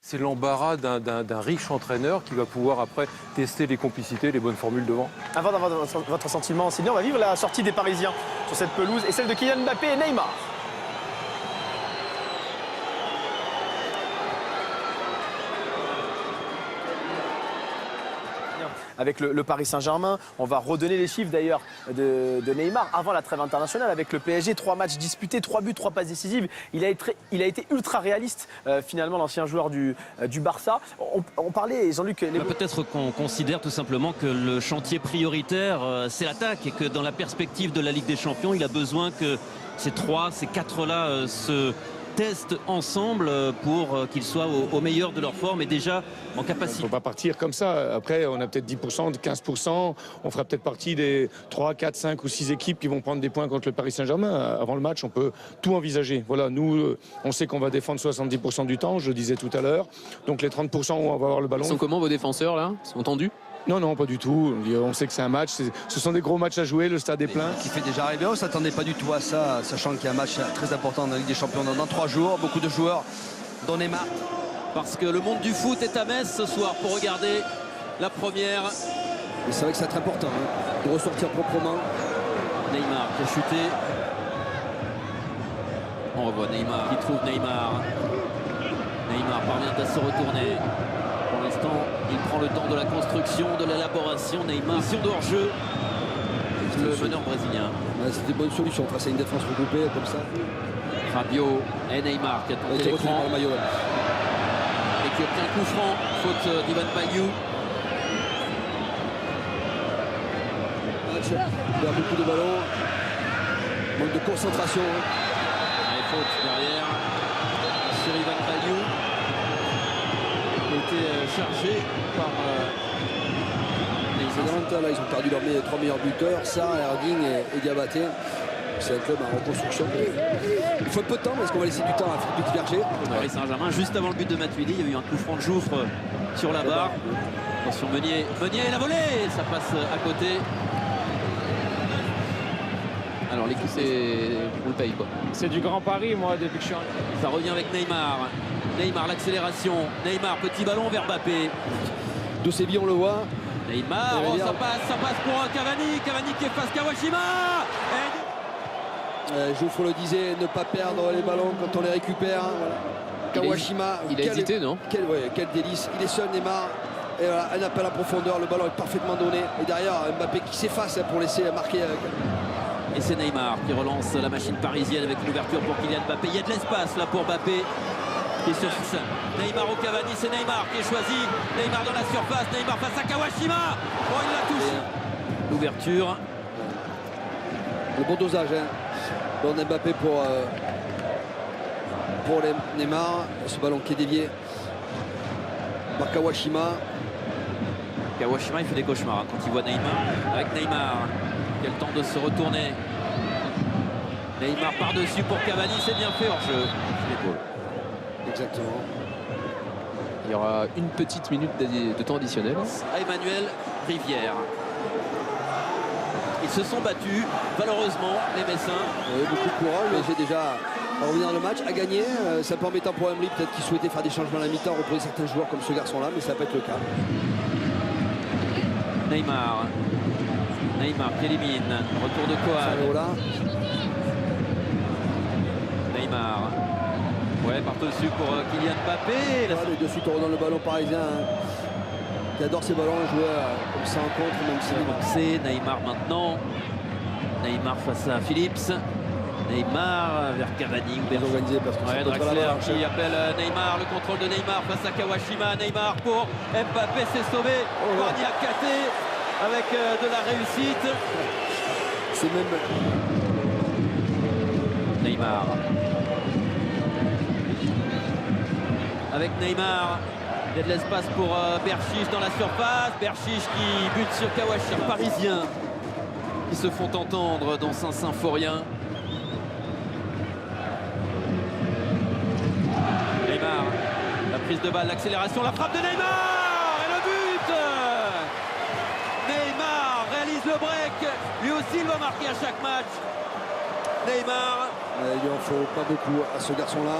C'est l'embarras d'un riche entraîneur qui va pouvoir après tester les complicités, les bonnes formules devant. Avant d'avoir votre sentiment, Sydney, on va vivre la sortie des Parisiens sur cette pelouse et celle de Kylian Mbappé et Neymar. Avec le Paris Saint-Germain, on va redonner les chiffres d'ailleurs de Neymar avant la trêve internationale avec le PSG. 3 matchs disputés, 3 buts, 3 passes décisives. Il a été ultra réaliste finalement, l'ancien joueur du Barça. On parlait, Jean-Luc... Peut-être qu'on considère tout simplement que le chantier prioritaire c'est l'attaque et que dans la perspective de la Ligue des Champions, il a besoin que ces 4-là se testent ensemble pour qu'ils soient au meilleur de leur forme et déjà en capacité. Il ne faut pas partir comme ça. Après, on a peut-être 10%, 15%. On fera peut-être partie des 3, 4, 5 ou 6 équipes qui vont prendre des points contre le Paris Saint-Germain. Avant le match, on peut tout envisager. Voilà, nous, on sait qu'on va défendre 70% du temps, je le disais tout à l'heure. Donc les 30% où on va avoir le ballon. Ils sont comment vos défenseurs là? Ils sont tendus? Non, non, pas du tout. On sait que c'est un match. Ce sont des gros matchs à jouer. Le stade est plein. Qui fait déjà rêver. On ne s'attendait pas du tout à ça, sachant qu'il y a un match très important dans la Ligue des Champions dans 3 jours. Beaucoup de joueurs, dont Neymar. Parce que le monde du foot est à Metz ce soir pour regarder la première. Et c'est vrai que c'est très important de ressortir proprement. Neymar qui a chuté. On revoit Neymar qui trouve Neymar. Neymar parvient à se retourner. Pour l'instant, il prend le temps de la construction, de l'élaboration. Neymar, mission de hors-jeu. Le meneur brésilien. Ouais, c'est des bonnes solutions face à une défense regroupée comme ça. Rabiot et Neymar qui a tenté l'écran. Et qui obtient un coup franc. Faute d'Ivan Bayou. Il y a beaucoup de ballons. Manque de concentration. Et faute derrière sur Ivan Bayou. Il a été chargé par les là, ils ont perdu leurs 3 meilleurs buteurs, Sarr, Erding et Diabaté. C'est un club en reconstruction. Il faut un peu de temps, mais est-ce qu'on va laisser du temps à Philippe Clerget? Paris Saint-Germain, juste avant le but de Matuidi, il y a eu un coup franc de Jouffre sur la barre. Attention, Meunier et la volée, ça passe à côté. Alors l'équipe, on le paye quoi. C'est du Grand Paris, moi, depuis que je suis arrivé. Ça revient avec Neymar. Neymar, l'accélération. Neymar, petit ballon vers Mbappé. De Séville, on le voit. Neymar, oh, ça passe pour Cavani. Cavani qui efface Kawashima. Jouffre le disait, ne pas perdre les ballons quand on les récupère. Kawashima. Il a hésité, non? Quel délice. Il est seul, Neymar. Et voilà, un appel à profondeur. Le ballon est parfaitement donné. Et derrière, Mbappé qui s'efface pour laisser marquer. Et c'est Neymar qui relance la machine parisienne avec l'ouverture pour Kylian Mbappé. Il y a de l'espace là pour Mbappé. Qui est sur Neymar au Cavani, c'est Neymar qui est choisi. Neymar dans la surface, Neymar face à Kawashima. Oh, il la touche. L'ouverture. Le bon dosage. Bon Mbappé pour Neymar. Ce ballon qui est dévié par Kawashima. Kawashima, il fait des cauchemars quand il voit Neymar. Avec Neymar, qui a le temps de se retourner. Neymar par-dessus pour Cavani, c'est bien fait hors-jeu. Exactement. Il y aura une petite minute de temps additionnel. À Emmanuel Rivière. Ils se sont battus, malheureusement, les Messins. Beaucoup de courage, mais j'ai déjà à revenir le match, à gagner. C'est un peu embêtant pour Emery, peut-être qu'il souhaitait faire des changements à la mi-temps, retrouver certains joueurs comme ce garçon-là, mais ça va pas être le cas. Neymar qui élimine. Retour de Coad. Neymar. Ouais, par-dessus pour Kylian Mbappé. De suite, on redonne le ballon parisien. Qui adore ces ballons joués comme ça en contre, même si c'est Neymar maintenant. Neymar face à Phillips. Neymar vers Cavani. Organisé parce que Draxler qui appelle Neymar. Le contrôle de Neymar face à Kawashima. Neymar pour Mbappé, c'est sauvé. Barnia Katé avec de la réussite. C'est même Neymar. Avec Neymar, il y a de l'espace pour Berchiche dans la surface. Berchiche qui bute sur Kawashima. Parisiens qui se font entendre dans Saint-Symphorien. Neymar, la prise de balle, l'accélération, la frappe de Neymar et le but. Neymar réalise le break. Lui aussi, il va marquer à chaque match. Neymar. Il lui en faut pas beaucoup à ce garçon-là.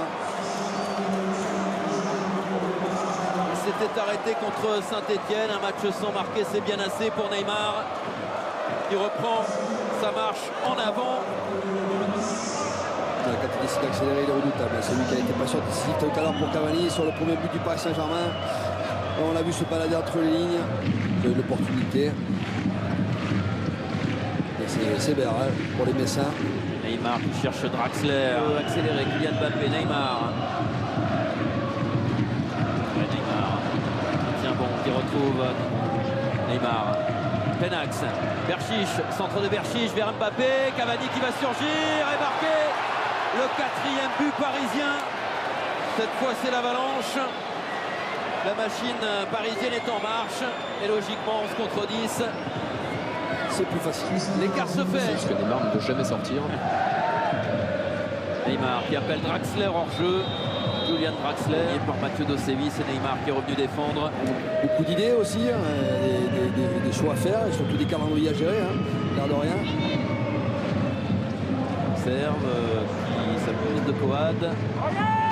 s'était arrêté contre Saint-Etienne. Un match sans marquer, c'est bien assez pour Neymar. Il reprend sa marche en avant. Quand il décide d'accélérer, il est redoutable. C'est lui qui a été patient, décisif tout à l'heure pour Cavani sur le premier but du Paris Saint-Germain. On l'a vu se balader entre les lignes. Il a eu l'opportunité. C'est sévère hein, pour les Messins. Neymar qui cherche Draxler. Accéléré, Kylian Mbappé, Neymar. Neymar. Tiens bon, qui retrouve Neymar. Penax, Berchiche, centre de Berchiche vers Mbappé. Cavani qui va surgir et marquer le 4e but parisien. Cette fois c'est l'Avalanche. La machine parisienne est en marche. Et logiquement 11 contre 10. C'est plus facile. L'écart se fait. Parce que Neymar ne veut jamais sortir. Neymar qui appelle Draxler hors jeu. Julian Draxler et par Mathieu Dosevi, c'est Neymar qui est revenu défendre. Beaucoup d'idées aussi, hein, des choix à faire, et surtout des calendriers à gérer, hein, l'air de rien. Serve qui s'appuie de Coad.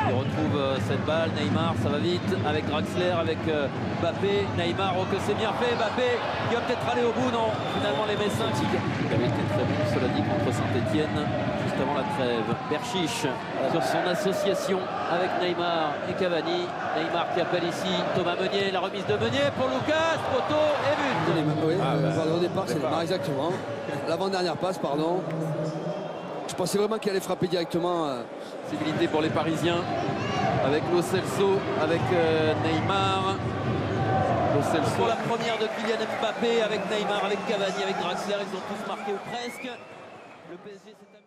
Il retrouve cette balle. Neymar, ça va vite avec Draxler, avec Mbappé. Neymar, oh que c'est bien fait. Mbappé qui va peut-être aller au bout. Non, finalement les Messins qui avaient été très bons, cela dit, contre Saint-Etienne juste avant la trêve. Berchiche sur son association avec Neymar et Cavani. Neymar qui appelle ici Thomas Meunier. La remise de Meunier pour Lucas. Poteau et but. Oui, au départ, c'est Neymar, exactement. L'avant-dernière passe, pardon. Je pensais vraiment qu'il allait frapper directement. Possibilité pour les Parisiens avec Lo Celso, avec Neymar. Lo Celso, la première de Kylian Mbappé avec Neymar, avec Cavani, avec Draxler. Ils ont tous marqué ou presque. Le PSG s'est